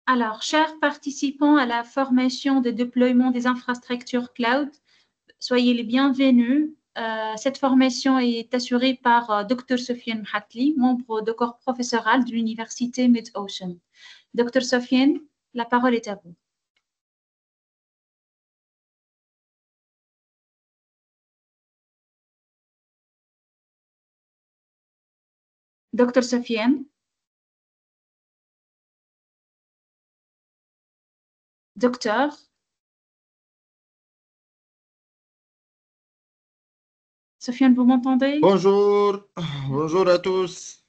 Alors, chers participants à la formation de déploiement des infrastructures cloud, soyez les bienvenus. Cette formation est assurée par Dr Sofiane Mhatli, membre de corps professoral de l'Université Mid-Ocean. Dr Sofiane, la parole est à vous. Dr Sofiane. Docteur. Sofiane, vous m'entendez? Bonjour, bonjour à tous.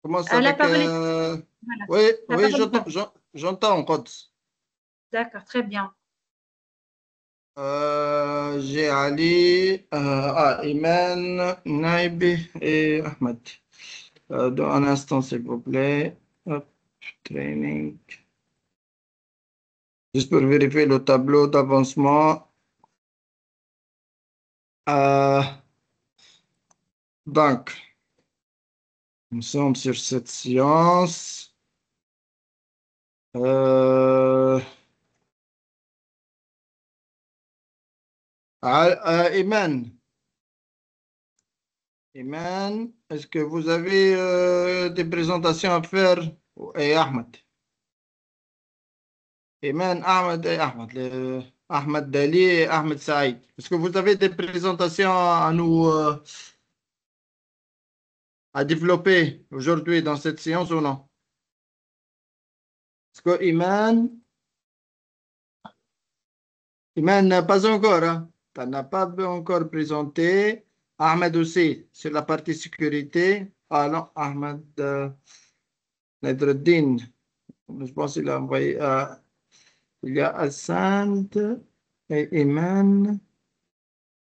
Comment ça La avec parole est... Voilà. Oui, La oui, parole j'entends, Quds. D'accord, très bien. J'ai Ali, Iman, Naïbi et Ahmed. Dans un instant, s'il vous plaît. Hop, training. Juste pour vérifier le tableau d'avancement. Donc, nous sommes sur cette séance. Iman. Iman, est-ce que vous avez des présentations à faire? Et Ahmed. Iman, Ahmed et Ahmed. Ahmed Dali et Ahmed Saïd. Est-ce que vous avez des présentations à nous à développer aujourd'hui dans cette séance ou non? Est-ce que Iman n'a pas encore, hein? Tu n'as pas encore présenté. Ahmed aussi, sur la partie sécurité. Ah non, Ahmed Nedreddin. Je pense qu'il a envoyé. Il y a Hassan et Iman.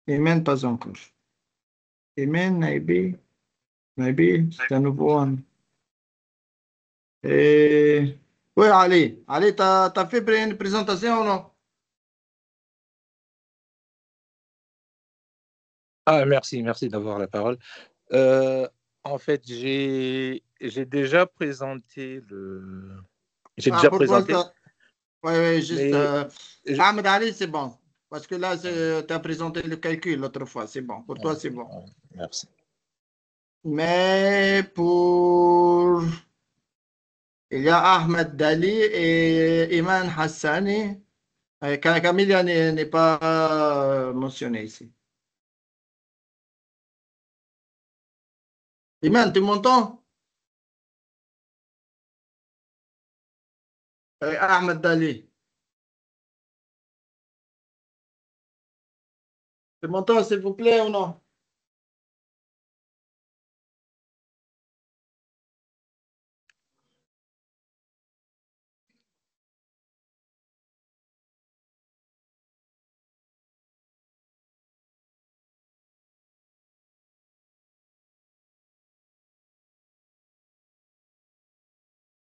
Iman, pas encore. Iman, Naïbi. Naïbi, c'est un nouveau one. Et... Oui, Ali. Ali, t'as fait une présentation ou non? Ah, merci d'avoir la parole. En fait, j'ai déjà présenté le. J'ai déjà Pour toi, présenté, oui, oui, juste. mais je- Ahmed Ali, c'est bon. Parce que là, tu as présenté le calcul l'autre fois. C'est bon. Pour toi, c'est bon. merci. Mais pour. Il y a Ahmed Dali et Iman Hassani. Camilla n'est pas mentionné ici. Iman, tu m'entends? Ahmed Dali. Tu m'entends, s'il vous plaît, ou non?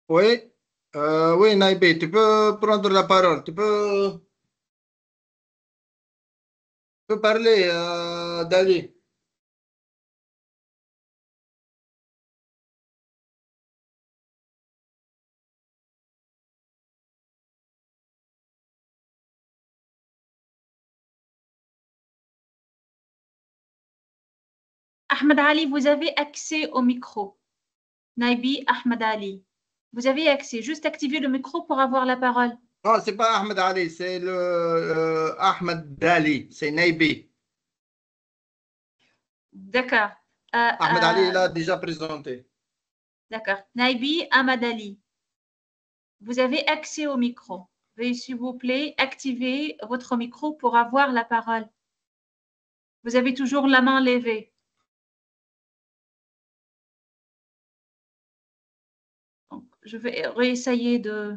Oui, oui, Naïbé, tu peux prendre la parole. Tu peux parler, Dali. Ahmed Ali, vous avez accès au micro. Naïbi Ahmed Ali. Vous avez accès. Juste activer le micro pour avoir la parole. Non, c'est pas Ahmed Ali, c'est le Ahmed Dali, c'est Naïbi. D'accord. Ahmed Ali, il a déjà présenté. D'accord. Naïbi Ahmed Ali. Vous avez accès au micro. Veuillez, s'il vous plaît, activer votre micro pour avoir la parole. Vous avez toujours la main levée. Donc, je vais réessayer de...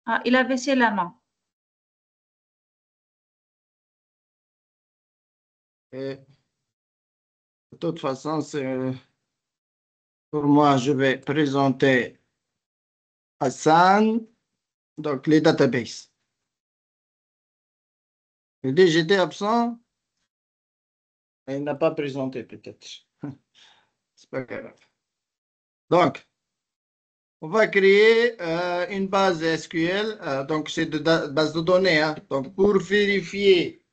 Ah, il a baissé la main. Et de toute façon, pour moi, je vais présenter Hassan, donc les databases. Il dit, j'étais absent, et il n'a pas présenté peut-être. C'est pas grave. Donc, on va créer une base SQL, donc c'est de base de données. Hein. Donc, pour vérifier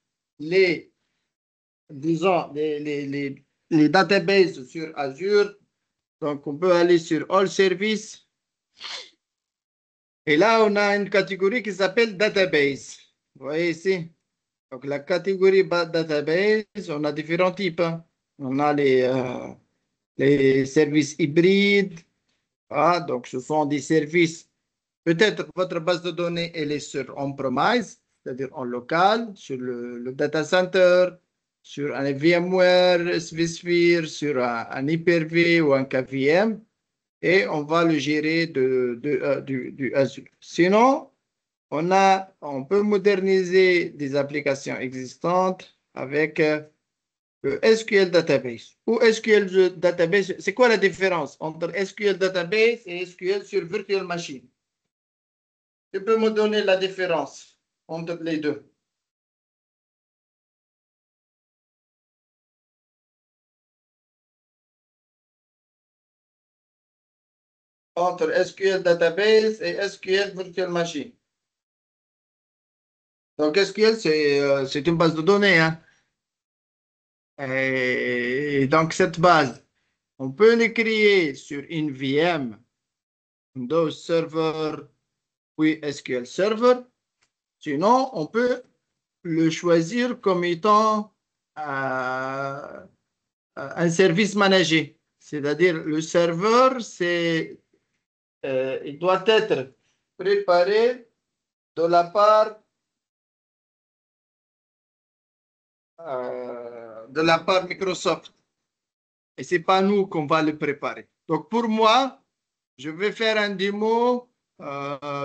disons, les databases sur Azure, donc on peut aller sur All Services. Et là, on a une catégorie qui s'appelle Database. Vous voyez ici? Donc, la catégorie Database, on a différents types. Hein. On a les services hybrides. Ah, donc, ce sont des services. Peut-être votre base de données, elle est sur on-premise, c'est-à-dire en local, sur le data center, sur un VMware, vSphere, sur un Hyper-V ou un KVM, et on va le gérer du Azure. Sinon, on peut moderniser des applications existantes avec le SQL Database. Ou SQL Database, c'est quoi la différence entre SQL Database et SQL sur Virtual Machine? Tu peux me donner la différence entre les deux? Entre SQL Database et SQL Virtual Machine. Donc, SQL, c'est une base de données. Hein. Et donc, cette base, on peut l'écrire sur une VM, Windows Server, puis SQL Server. Sinon, on peut le choisir comme étant un service managé. C'est-à-dire, le serveur, il doit être préparé de la part Microsoft. Et ce n'est pas nous qu'on va le préparer. Donc, pour moi, je vais faire un démo,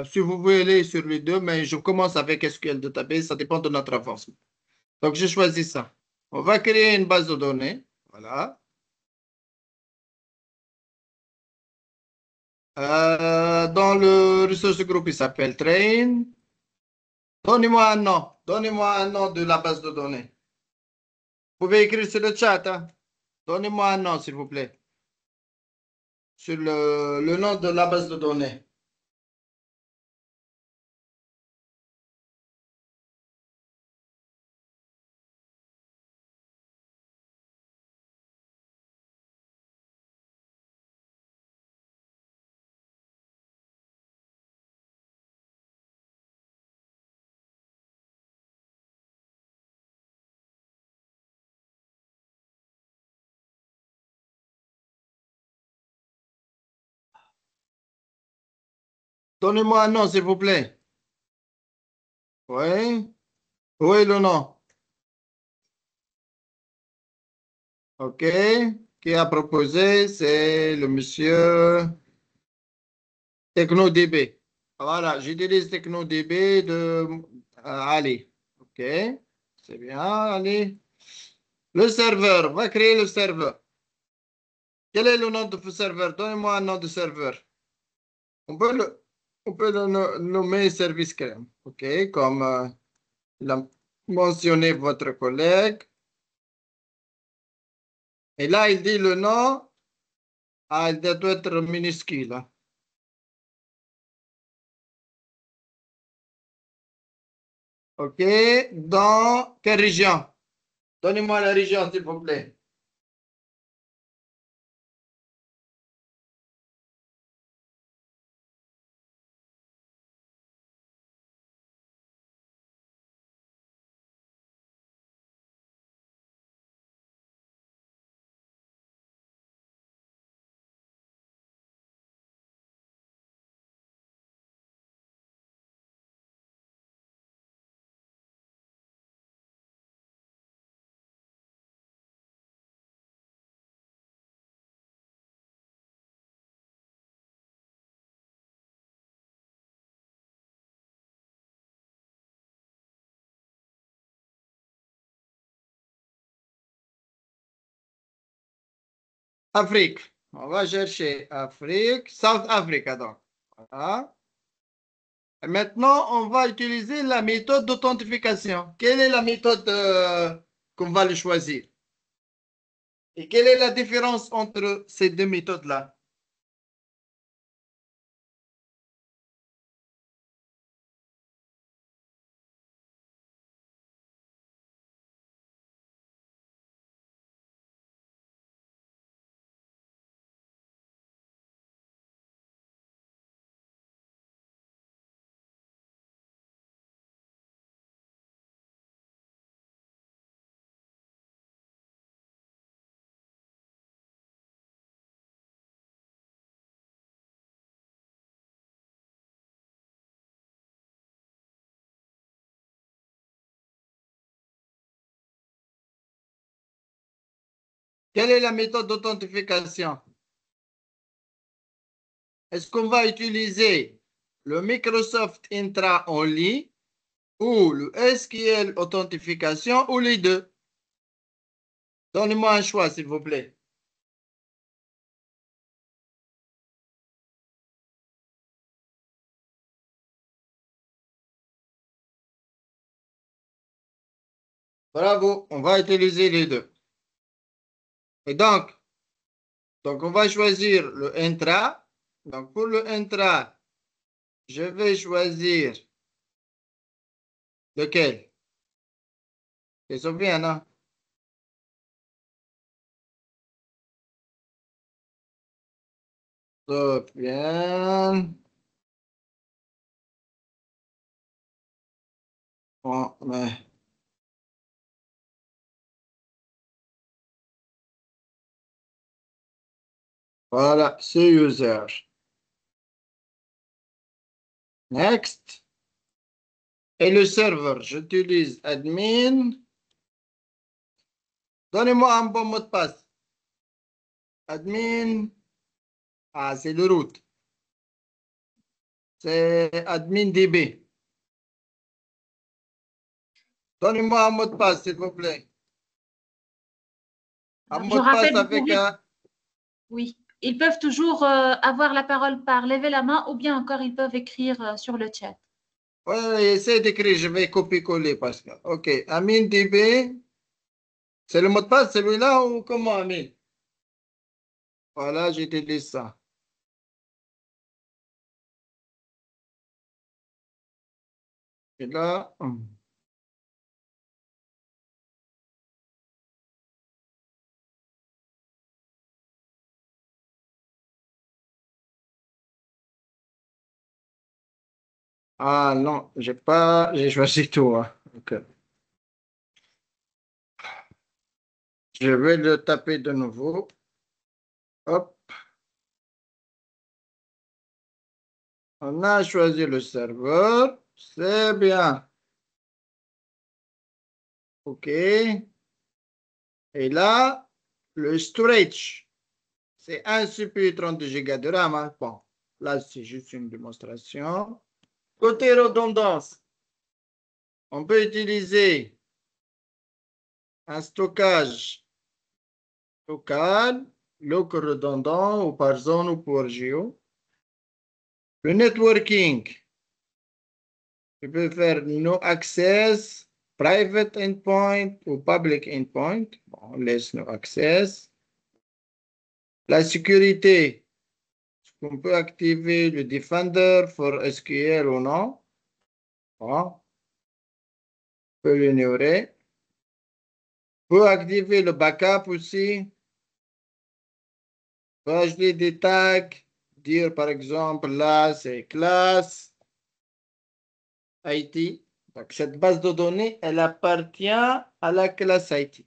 si vous voulez aller sur les deux, mais je commence avec SQL Database, ça dépend de notre avancement. Donc, j'ai choisi ça. On va créer une base de données. Voilà. Dans le resource group, il s'appelle Train. Donnez-moi un nom. Donnez-moi un nom de la base de données. Vous pouvez écrire sur le chat. Hein. Donnez-moi un nom, s'il vous plaît. Sur le nom de la base de données. Donnez-moi un nom, s'il vous plaît. Oui. Oui, le nom. OK. Qui a proposé? C'est le monsieur TechnoDB. Voilà, j'utilise TechnoDB de Ali. OK. C'est bien, Ali. Le serveur, on va créer le serveur. Quel est le nom de ce serveur? Donnez-moi un nom de serveur. On peut le nommer service crème. OK, comme l'a mentionné votre collègue. Et là, il dit le nom. Ah, il doit être minuscule. Hein. OK, dans quelle région? Donnez-moi la région, s'il vous plaît. Afrique. On va chercher Afrique, South Africa donc. Voilà. Et maintenant, on va utiliser la méthode d'authentification. Quelle est la méthode qu'on va le choisir? Et quelle est la différence entre ces deux méthodes-là? Quelle est la méthode d'authentification? Est-ce qu'on va utiliser le Microsoft Intra Only ou le SQL Authentification ou les deux? Donnez-moi un choix, s'il vous plaît. Bravo, on va utiliser les deux. Et donc on va choisir le Intra. Donc, pour le Intra, je vais choisir lequel? C'est Sofiane, hein? Sofiane. Bon, voilà, c'est user. Next. Et le serveur, j'utilise admin. Donnez-moi un bon mot de passe. Admin. Ah, c'est le root. C'est admin DB. Donnez-moi un mot de passe, s'il vous plaît. Un Alors, je mot de passe rappelle, vous avec pouvez, un. oui, ils peuvent toujours avoir la parole par lever la main ou bien encore ils peuvent écrire sur le chat. Oui, essayez d'écrire, je vais copier-coller parce que. OK. Amin DB. C'est le mot de passe, celui-là ou comment, Amin? Voilà, j'utilise ça. Et là. Ah non, j'ai choisi tout, hein. OK. Je vais le taper de nouveau. Hop. On a choisi le serveur. C'est bien. OK. Et là, le storage, c'est un CPU 32 Go de RAM, hein. Bon, là, c'est juste une démonstration. Côté redondance, on peut utiliser un stockage local, local redondant ou par zone ou par géo. Le networking, je peux faire no access, private endpoint ou public endpoint. Bon, on laisse no access. La sécurité, on peut activer le Defender for SQL ou non. Bon, on peut l'ignorer. On peut activer le backup aussi. On peut ajouter des tags. Dire par exemple, là, c'est classe IT. Donc, cette base de données, elle appartient à la classe IT.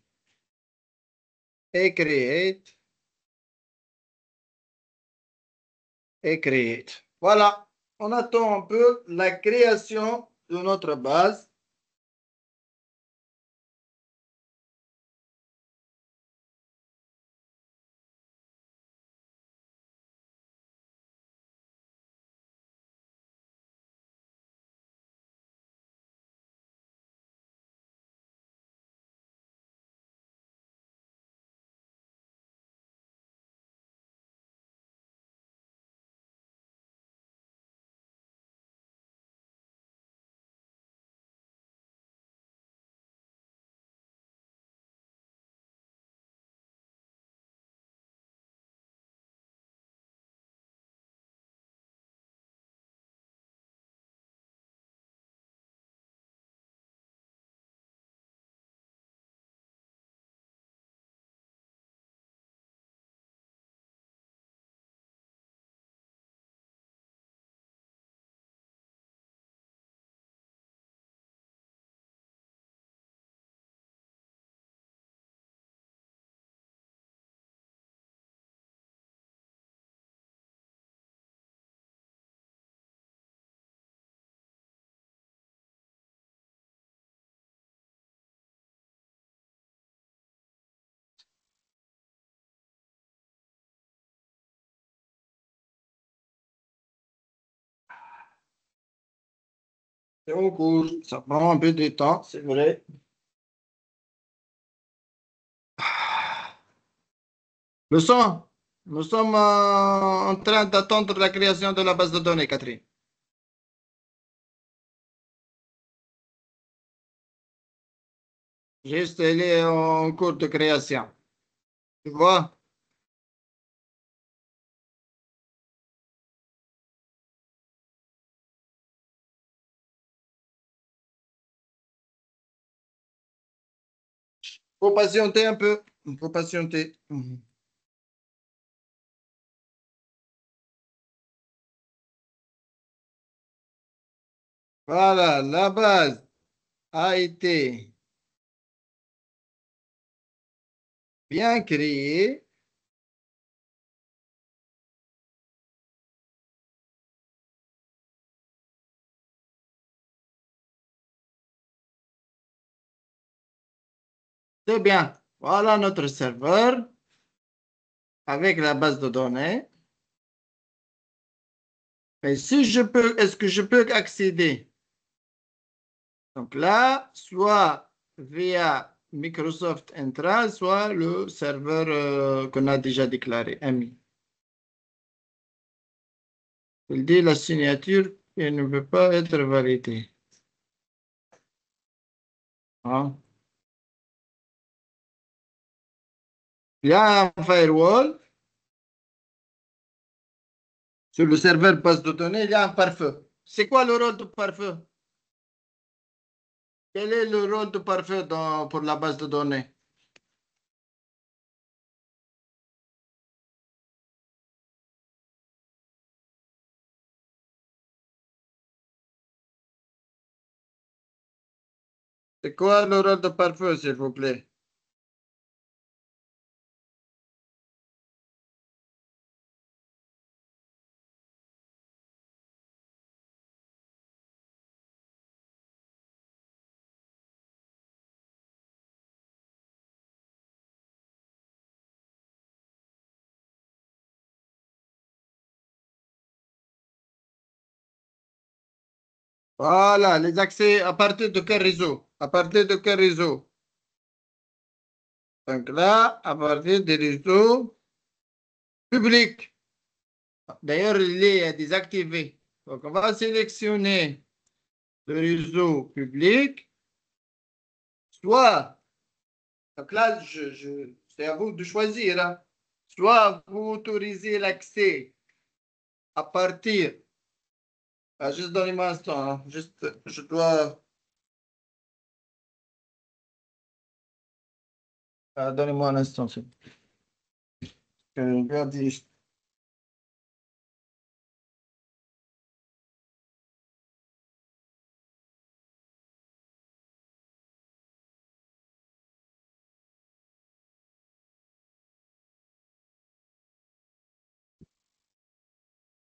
Et create. Et create. Voilà. On attend un peu la création de notre base. C'est en cours. Ça prend un peu de temps, c'est vrai. Le son. Nous sommes en train d'attendre la création de la base de données, Catherine. Juste, elle est en cours de création. Tu vois? Faut patienter un peu. Il faut patienter. Voilà, la base a été bien créée. C'est bien. Voilà notre serveur avec la base de données. Et si je peux, est-ce que je peux accéder? Donc là, soit via Microsoft Entra, soit le serveur qu'on a déjà déclaré, AMI. Il dit la signature elle ne peut pas être validée. Hein? Il y a un firewall. Sur le serveur base de données, il y a un pare-feu. C'est quoi le rôle de pare-feu? Quel est le rôle de pare-feu pour la base de données? C'est quoi le rôle de pare-feu, s'il vous plaît? Voilà, les accès à partir de quel réseau? À partir de quel réseau? Donc là, à partir des réseaux publics. D'ailleurs, il est désactivé. Donc, on va sélectionner le réseau public. Soit, donc là, c'est à vous de choisir, hein. Soit vous autorisez l'accès à partir, juste donnez-moi un instant, hein. Juste, je dois, donnez-moi un instant. Regardez.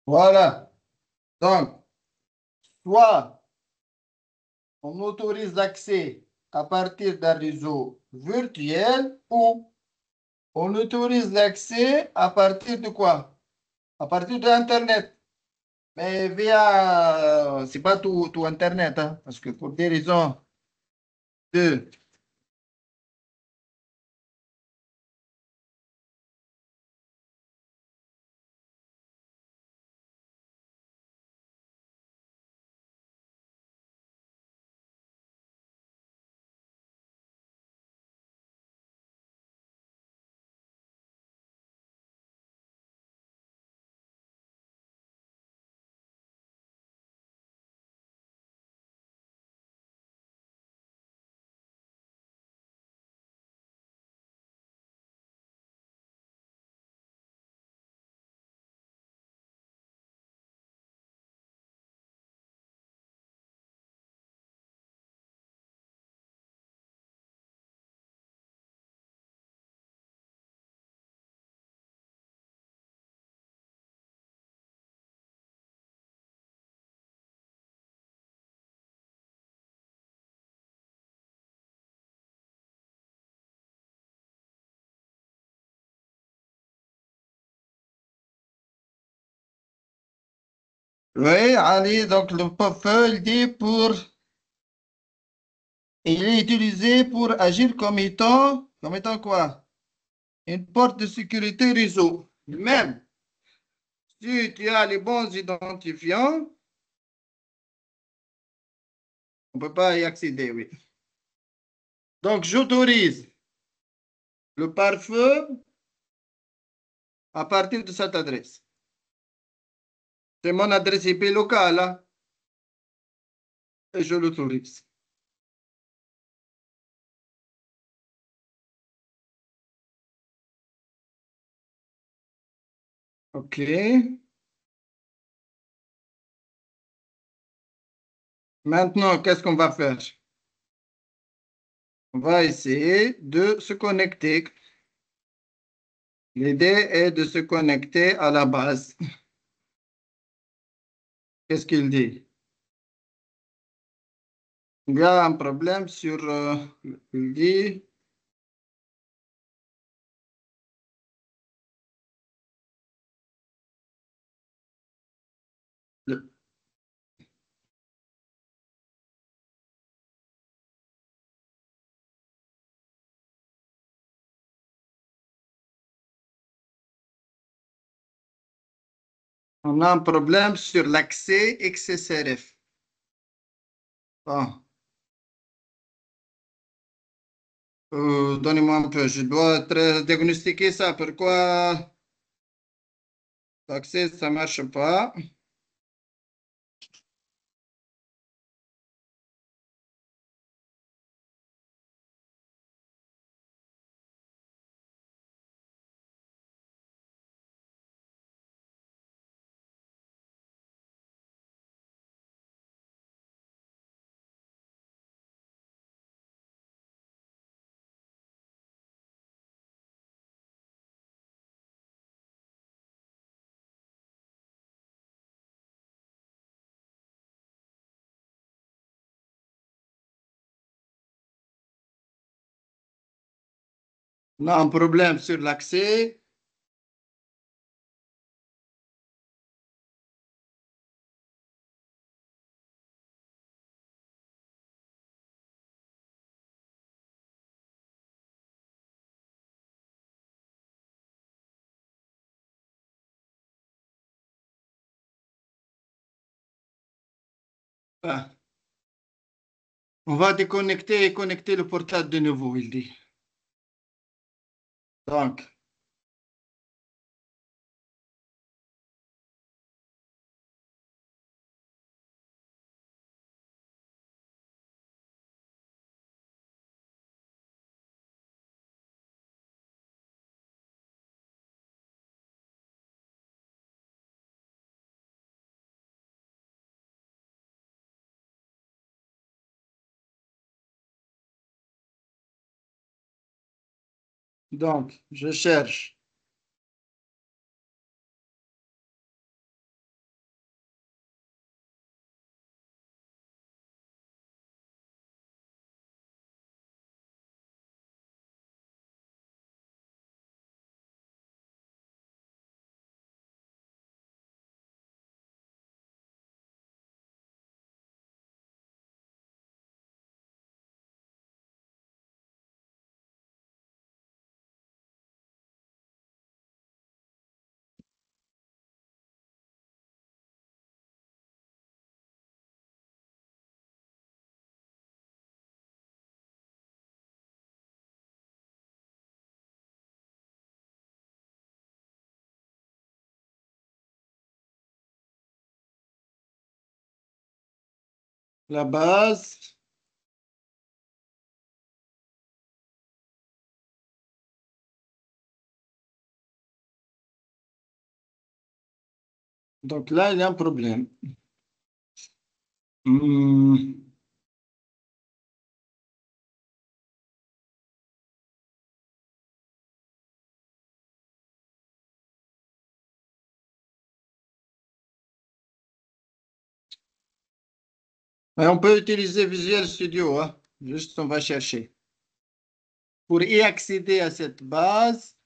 Voilà. Donc, soit on autorise l'accès à partir d'un réseau virtuel ou on autorise l'accès à partir de quoi? À partir d'Internet. Mais via, c'est pas tout Internet, hein, parce que pour des raisons de Oui, allez, donc le pop-feu, il dit pour... Il est utilisé pour agir comme étant quoi? Une porte de sécurité réseau. Même si tu as les bons identifiants, on ne peut pas y accéder, oui. Donc, j'autorise le pare-feu à partir de cette adresse. C'est mon adresse IP locale, hein, et je l'autorise. OK. Maintenant, qu'est-ce qu'on va faire? On va essayer de se connecter. L'idée est de se connecter à la base. Qu'est-ce qu'il dit? Il y a un problème sur... il dit... le- on a un problème sur l'accès XSRF. Bon. Donnez-moi un peu, je dois diagnostiquer ça. Pourquoi l'accès, ça ne marche pas? On a un problème sur l'accès. Ah. On va déconnecter et connecter le portable de nouveau, il dit. Donc, je cherche. La base. Donc là, il y a un problème. Hmm. Mais on peut utiliser Visual Studio, hein. Juste, on va chercher. Pour y accéder à cette base,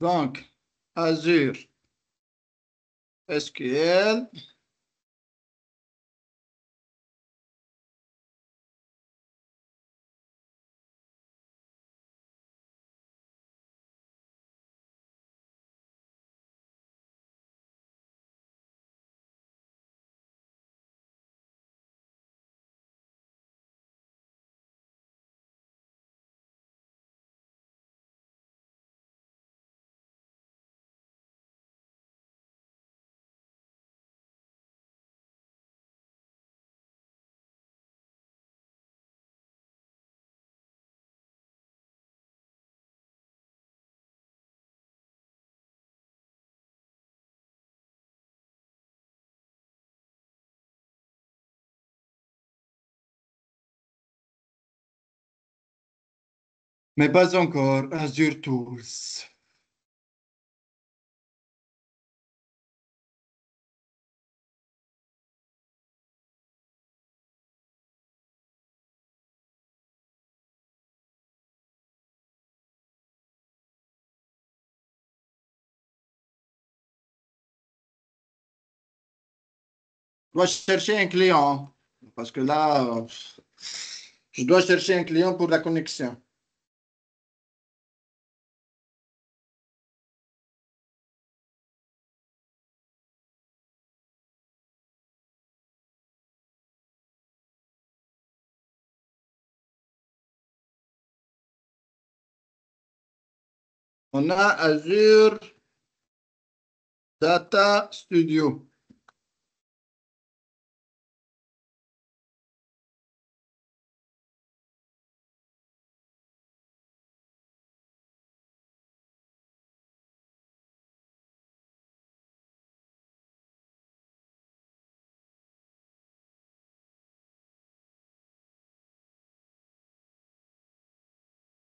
Donc, Azure SQL. Mais pas encore. Azure Tools. Je dois chercher un client. Parce que là, je dois chercher un client pour la connexion. On a Azure Data Studio.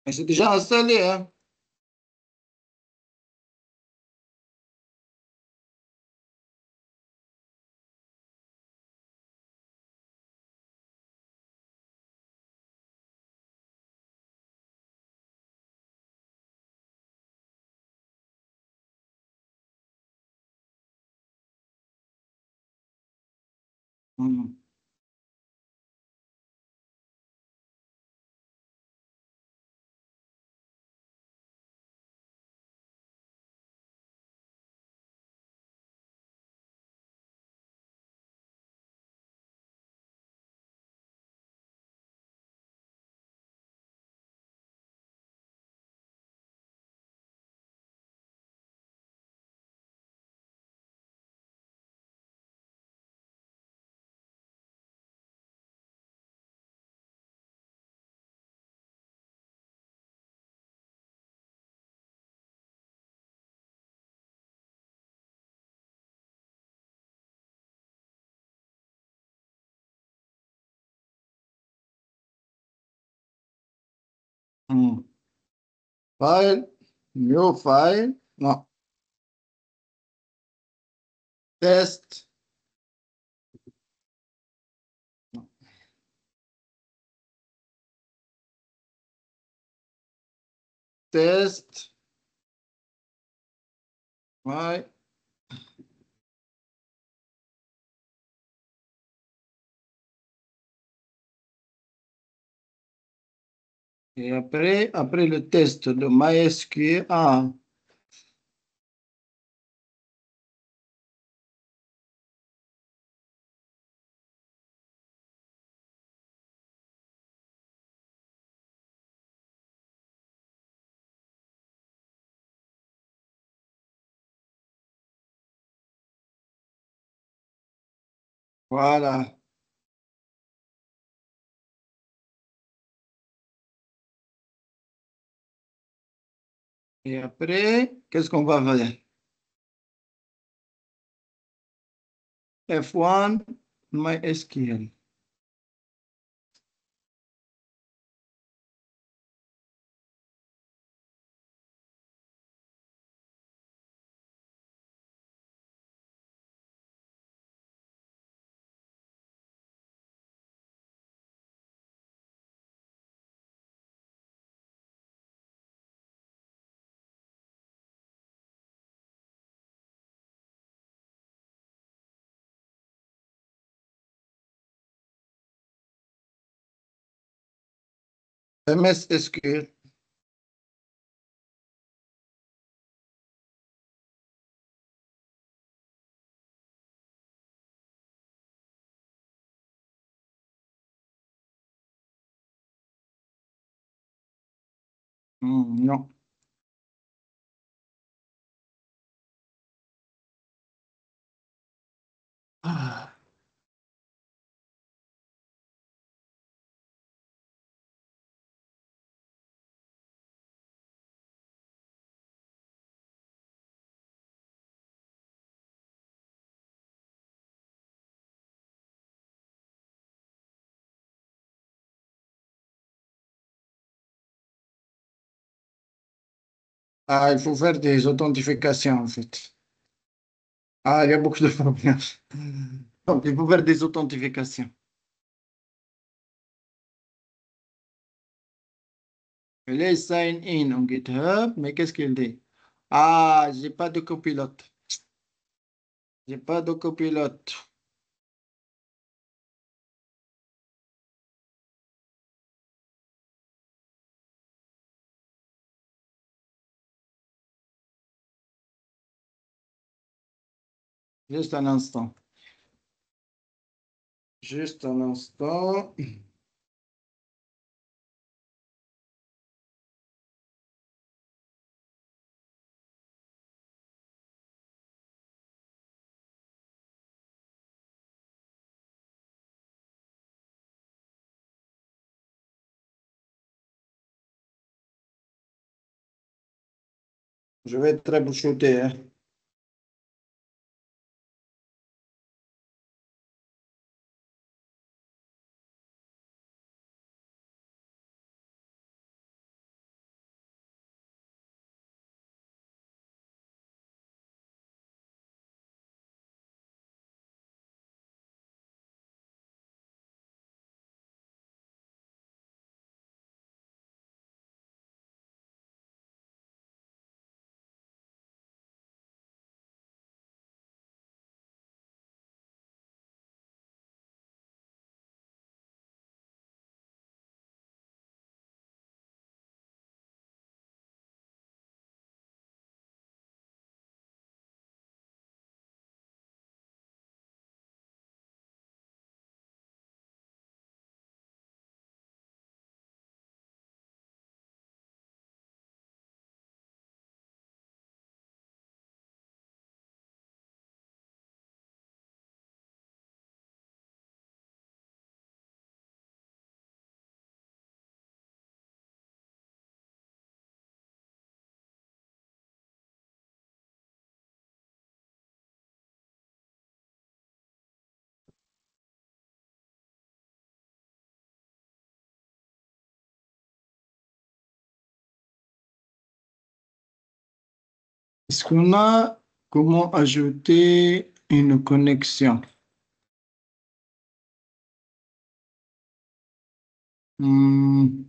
Et c'est déjà installé, hein? Hmm. Hmm. File, new file. Non. Test. Non. Test. Ouais. Et après le test de MySQL, ah, voilà. Et après, qu'est-ce qu'on va faire? F1, MySQL. MS SQL. Non. Ah. Ah, il faut faire des authentifications, en fait. Ah, il y a beaucoup de problèmes. Donc, il faut faire des authentifications. Il est sign in en GitHub, mais qu'est-ce qu'il dit? Ah, j'ai pas de copilote. J'ai pas de copilote. Juste un instant. Juste un instant. Je vais être troubleshooter, hein. Est-ce qu'on a comment ajouter une connexion? Hmm,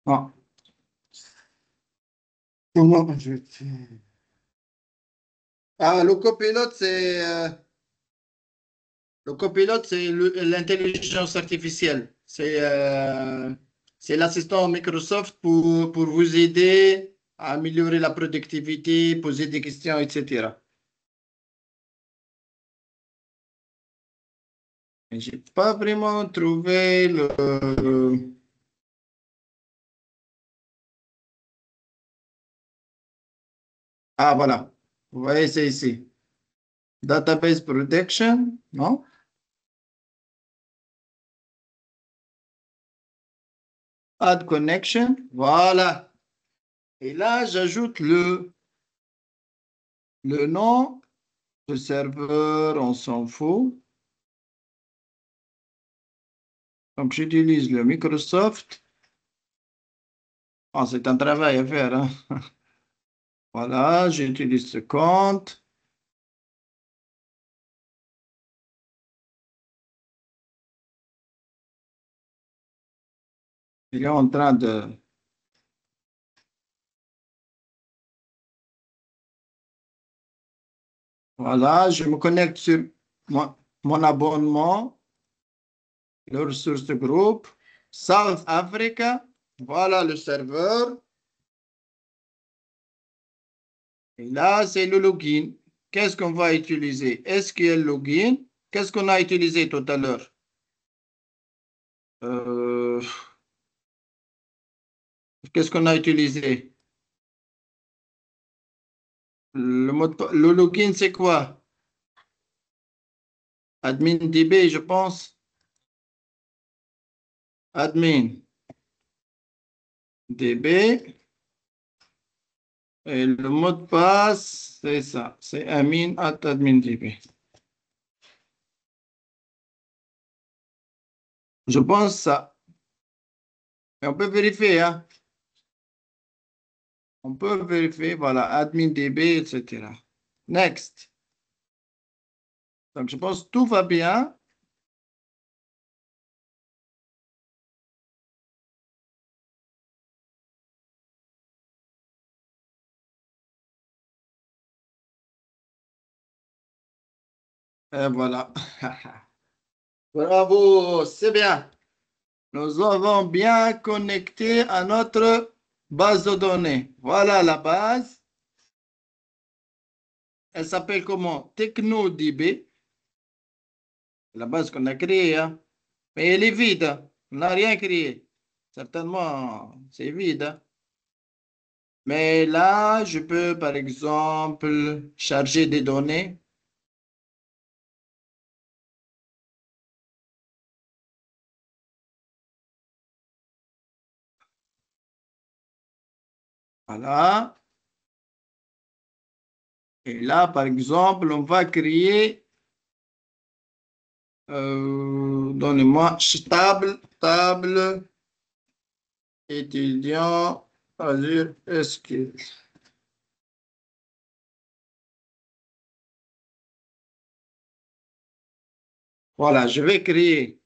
ah, comment ajouter? Ah, le copilote, c'est l'intelligence artificielle. C'est l'assistant Microsoft pour vous aider à améliorer la productivité, poser des questions, etc. Mais j'ai pas vraiment trouvé le... Ah, voilà. Vous voyez, c'est ici. Database Protection, non? Add connection, voilà. Et là, j'ajoute le nom de serveur, on s'en fout. Donc, j'utilise le Microsoft. Ah, c'est un travail à faire, hein. Voilà, j'utilise ce compte. Il est en train de... Voilà, je me connecte sur mon abonnement, les ressources de groupe, South Africa. Voilà le serveur. Et là, c'est le login. Qu'est-ce qu'on va utiliser? SQL login. Qu'est-ce qu'on a utilisé tout à l'heure? Euh, Qu'est-ce qu'on a utilisé? Le login, c'est quoi? Admin DB, je pense. Admin DB. Et le mot de passe, c'est ça. C'est amin@admin.db. Je pense ça. Et on peut vérifier, hein. On peut vérifier, voilà, admin.db, etc. Next. Donc, je pense que tout va bien. Et voilà. Bravo, c'est bien. Nous avons bien connecté à notre base de données. Voilà la base. Elle s'appelle comment? TechnoDB. La base qu'on a créée, hein. Mais elle est vide. On n'a rien créé. Certainement, c'est vide, hein. Mais là, je peux, par exemple, charger des données. Voilà. Et là, par exemple, on va créer, donnez-moi, table étudiant Azure SQL. Voilà, je vais créer,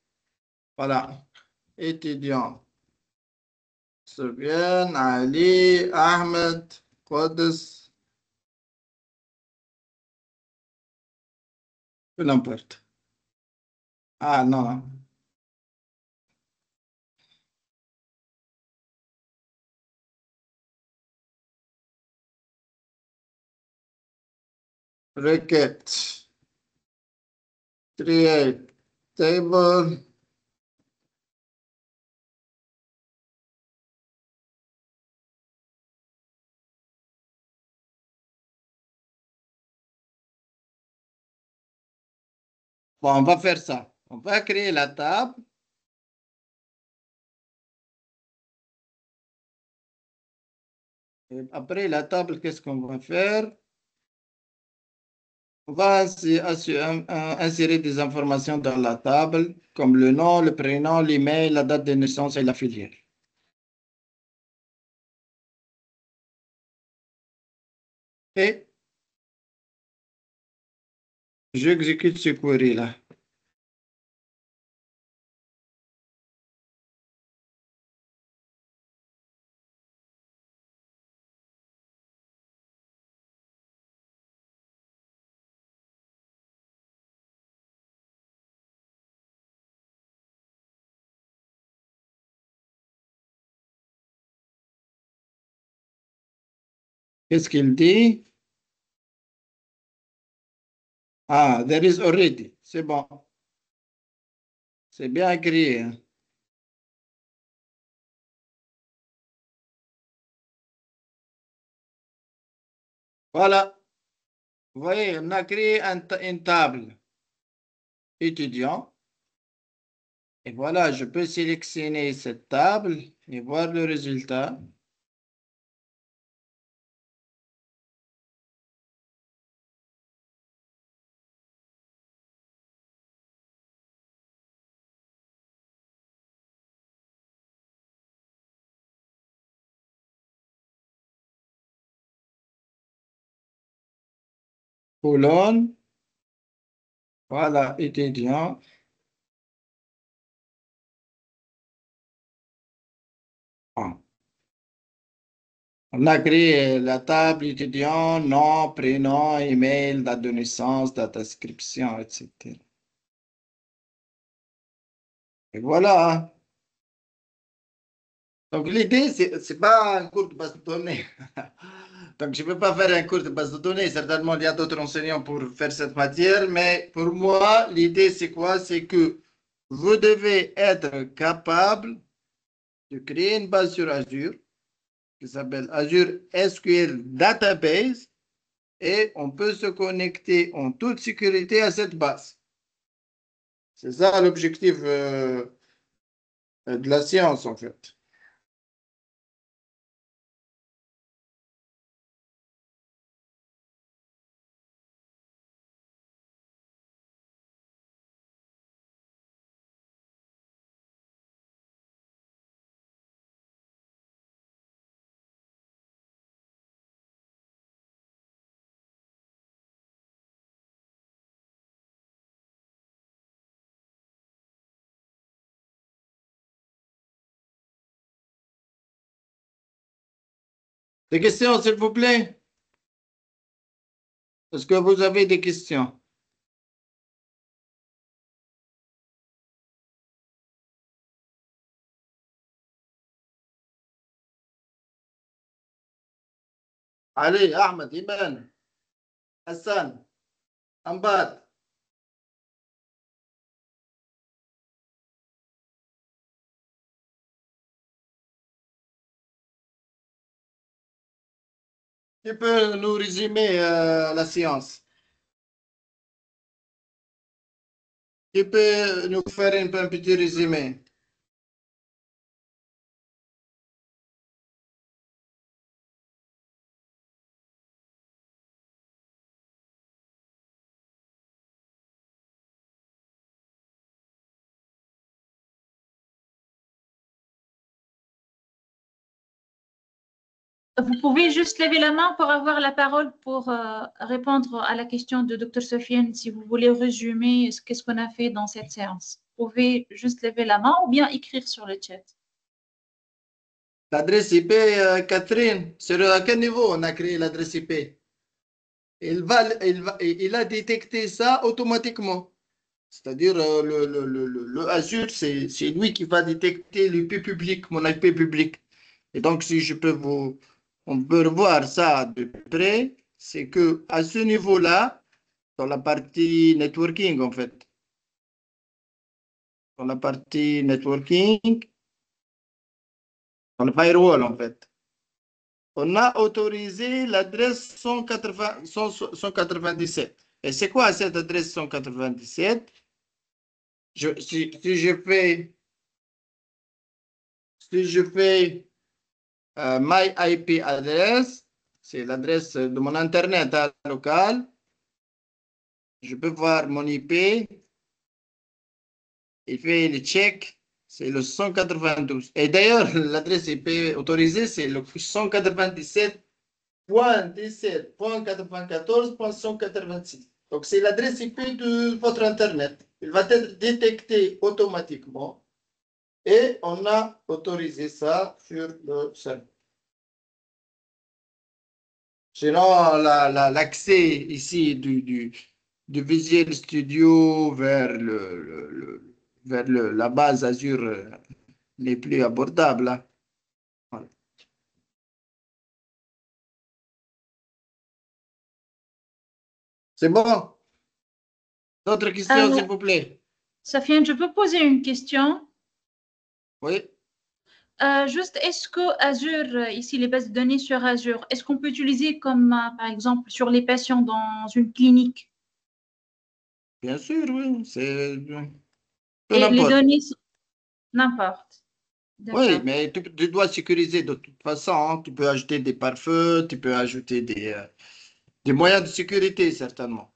voilà, étudiant. Soufiane, Ali, Ahmed, Qudus, peu n'importe. Ah non, requête, create table. Bon, on va faire ça. On va créer la table. Et après la table, qu'est-ce qu'on va faire? On va insérer des informations dans la table, comme le nom, le prénom, l'email, la date de naissance et la filière. Et j'exécute ce query-là. Qu'est-ce qu'il dit? Ah, there is already. C'est bon. C'est bien écrit, hein. Voilà. Vous voyez, on a créé une table étudiant. Et voilà, je peux sélectionner cette table et voir le résultat. Colonne. Voilà, étudiant. Bon. On a créé la table étudiant, nom, prénom, email, date de naissance, date d'inscription, etc. Et voilà, hein. Donc l'idée, c'est pas un cours de base de données. Donc je ne peux pas faire un cours de base de données. Certainement, il y a d'autres enseignants pour faire cette matière, mais pour moi, l'idée, c'est quoi? C'est que vous devez être capable de créer une base sur Azure qui s'appelle Azure SQL Database et on peut se connecter en toute sécurité à cette base. C'est ça l'objectif de la science, en fait. Des questions, s'il vous plaît? Est-ce que vous avez des questions? Allez, Ahmed, Iman, Hassan, Ambad. Tu peux nous résumer la science? Tu peux nous faire un petit résumé? Vous pouvez juste lever la main pour avoir la parole pour répondre à la question de Dr. Sofiane, si vous voulez résumer qu'est-ce qu'on a fait dans cette séance. Vous pouvez juste lever la main ou bien écrire sur le chat. L'adresse IP, Catherine, à quel niveau on a créé l'adresse IP? Il a détecté ça automatiquement. C'est-à-dire, le Azure, c'est lui qui va détecter l'IP public, mon IP public. Et donc, si je peux on peut voir ça de près, c'est que à ce niveau-là, dans la partie networking, en fait, dans la partie networking, dans le firewall, en fait, on a autorisé l'adresse 197. Et c'est quoi cette adresse 197? Si je fais my IP address, c'est l'adresse de mon Internet local. Je peux voir mon IP. Il fait le check, c'est le 192. Et d'ailleurs, l'adresse IP autorisée, c'est le 197.17.94.186. Donc, c'est l'adresse IP de votre Internet. Il va être détecté automatiquement et on a autorisé ça sur le serveur. Sinon, l'accès ici du Visual Studio vers la base Azure n'est plus abordable, hein. Voilà. C'est bon? D'autres questions, s'il vous plaît? Sofiane, je peux poser une question? Oui. Juste, est-ce que Azure, ici les bases de données sur Azure, est-ce qu'on peut utiliser comme, par exemple, sur les patients dans une clinique? Bien sûr, oui. C'est peu Et les n'importe. données, n'importe. Oui, D'accord. mais tu dois sécuriser de toute façon, hein. Tu peux ajouter des pare-feux, tu peux ajouter des moyens de sécurité, certainement.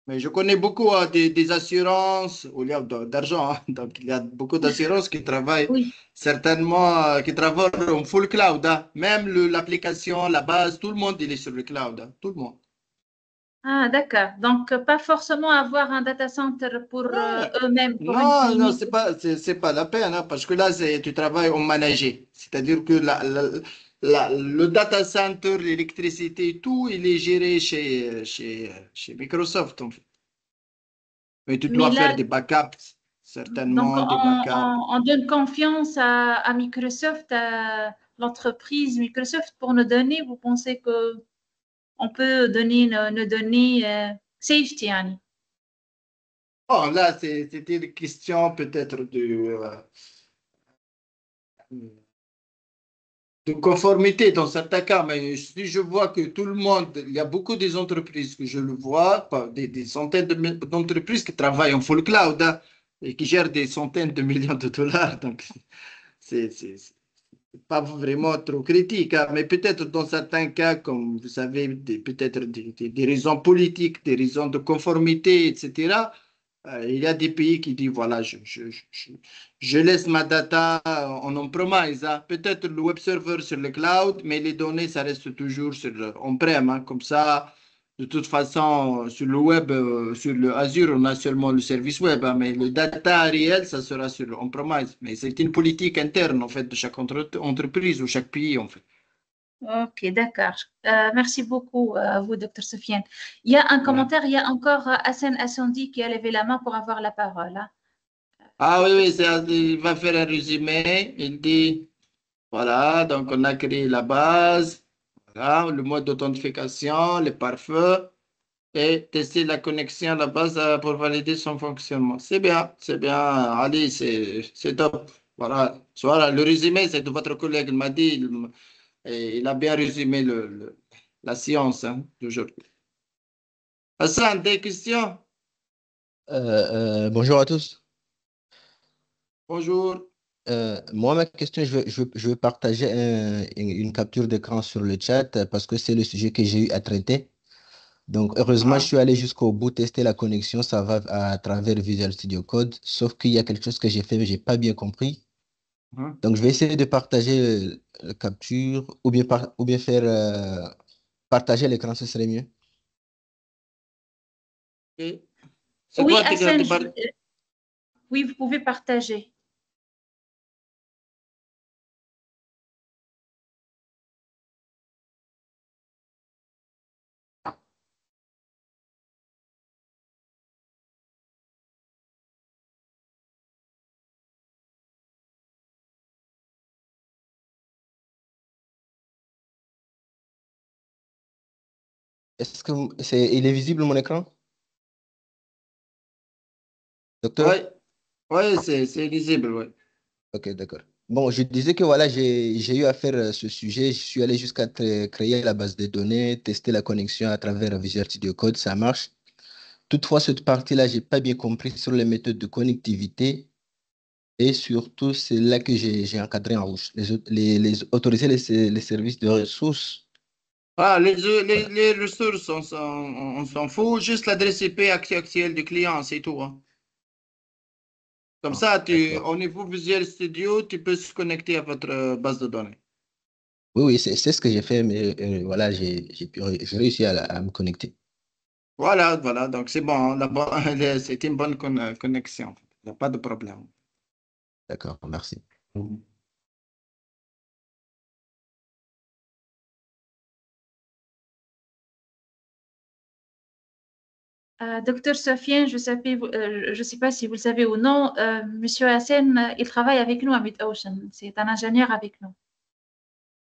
Mais je connais beaucoup des assurances, où il y a d'argent, hein. Donc il y a beaucoup d'assurances qui travaillent Oui. certainement, qui travaillent en full cloud, hein. Même l'application, la base, tout le monde il est sur le cloud, hein. Tout le monde. Ah, d'accord. Donc, pas forcément avoir un data center pour eux-mêmes, pour une Non, non, clinique. c'est pas la peine, hein, parce que là, tu travailles en managé. C'est-à-dire que le data center, l'électricité, tout, il est géré chez Microsoft, en fait. Mais tu Mais dois là, faire des backups, donc, certainement des backups. on donne confiance à Microsoft, à l'entreprise Microsoft pour nos données. Vous pensez que on peut donner nos données safety, يعني. Bon, là, c'était une question peut-être de conformité dans certains cas, mais si je vois que tout le monde, il y a beaucoup des entreprises que je le vois, des centaines d'entreprises qui travaillent en full cloud, hein, et qui gèrent des centaines de millions de dollars, donc c'est pas vraiment trop critique, hein, mais peut-être dans certains cas, comme vous savez, peut-être des raisons politiques, des raisons de conformité, etc. Il y a des pays qui disent, voilà, je laisse ma data en on-premise, hein. Peut-être le web server sur le cloud, mais les données, ça reste toujours sur on-prem, hein. Comme ça, de toute façon, sur le web, sur le Azure, on a seulement le service web, hein, mais le data réel, ça sera sur on-premise. Mais c'est une politique interne, en fait, de chaque entreprise ou chaque pays, en fait. Ok, d'accord. Merci beaucoup à vous, Dr. Sofiane. Il y a un Voilà. commentaire, il y a encore Hassan Assandi qui a levé la main pour avoir la parole, hein. Ah oui, Dr. oui, Sofiane. il va faire un résumé. Il dit, voilà, donc on a créé la base, voilà, le mode d'authentification, les pare-feux et tester la connexion à la base pour valider son fonctionnement. C'est bien. Ali, c'est top. Voilà, le résumé, c'est de votre collègue, il m'a dit, et il a bien résumé la science, hein, d'aujourd'hui. Hassan, des questions? Bonjour à tous. Bonjour. Moi, ma question, je veux partager une capture d'écran sur le chat parce que c'est le sujet que j'ai eu à traiter. Donc, heureusement, je Ah, suis allé jusqu'au bout tester la connexion. Ça va à travers Visual Studio Code. Sauf qu'il y a quelque chose que j'ai fait, mais j'ai pas bien compris. ah. Donc, je vais essayer de partager la capture ou bien faire partager l'écran, ce serait mieux. Ok. C'est Oui, quoi Hassan, oui, vous pouvez partager. Est-ce que il est visible mon écran, Oui, docteur? ouais, c'est lisible, oui. Ok, d'accord. Bon, je disais que voilà, j'ai eu à faire ce sujet. Je suis allé jusqu'à créer la base de données, tester la connexion à travers Visual Studio Code, ça marche. Toutefois, cette partie-là, j'ai pas bien compris sur les méthodes de connectivité et surtout, c'est là que j'ai encadré en rouge. Autoriser les services de ressources. Ah, Voilà. les ressources, on s'en fout. Juste l'adresse IP actuelle du client, c'est tout, hein. Comme Ah, ça, d'accord. au niveau Visual Studio, tu peux se connecter à votre base de données. Oui, oui, c'est ce que j'ai fait, mais voilà, j'ai réussi à me connecter. Voilà. Donc, c'est bon, hein. C'est une bonne connexion. Il n'y a pas de problème. D'accord, merci. Dr. Sofiane, je sais pas si vous le savez ou non, Monsieur Hassan, il travaille avec nous à MidOcean. C'est un ingénieur avec nous.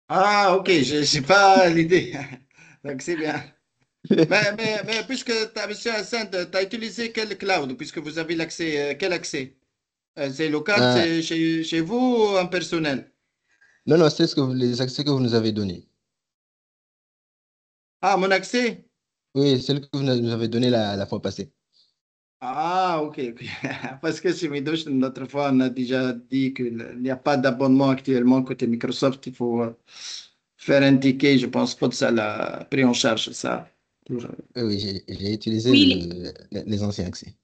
Ah, ok, je n'ai pas l'idée. Donc, c'est bien. Mais puisque tu as, monsieur Hassan, tu as utilisé quel cloud, puisque vous avez l'accès, quel accès? C'est local, Euh, c'est chez vous ou en personnel? non, non, c'est les accès que vous nous avez donnés. Ah, mon accès? Oui, celle que vous nous avez donnée la fois passée. Ah, ok. Parce que chez Midosh, l'autre fois, on a déjà dit qu'il n'y a pas d'abonnement actuellement côté Microsoft. Il faut faire un ticket. Je pense pas que ça l'a pris en charge, ça. Oui, oui, j'ai utilisé Oui, les anciens accès.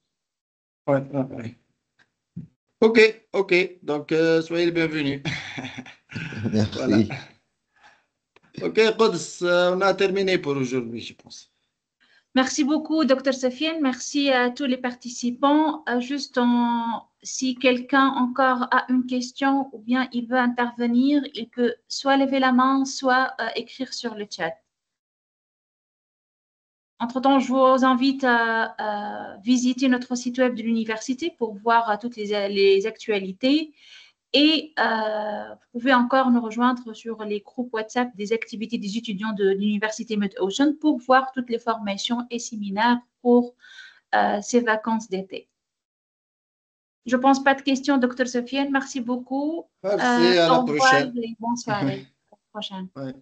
Ouais. Ok. Donc, soyez le bienvenu. Voilà. Merci. Ok, Quds, on a terminé pour aujourd'hui, je pense. Merci beaucoup, Dr. Sofiane. Merci à tous les participants. Si quelqu'un encore a une question ou bien il veut intervenir, il peut soit lever la main, soit écrire sur le chat. Entre-temps, je vous invite à visiter notre site web de l'université pour voir toutes les actualités. Et vous pouvez encore nous rejoindre sur les groupes WhatsApp des activités des étudiants de l'Université Mid-Ocean pour voir toutes les formations et séminaires pour ces vacances d'été. Je ne pense pas de questions, Dr. Sofiane. Merci beaucoup. Merci, à la prochaine. Au revoir et bonne soirée. À la prochaine. Ouais.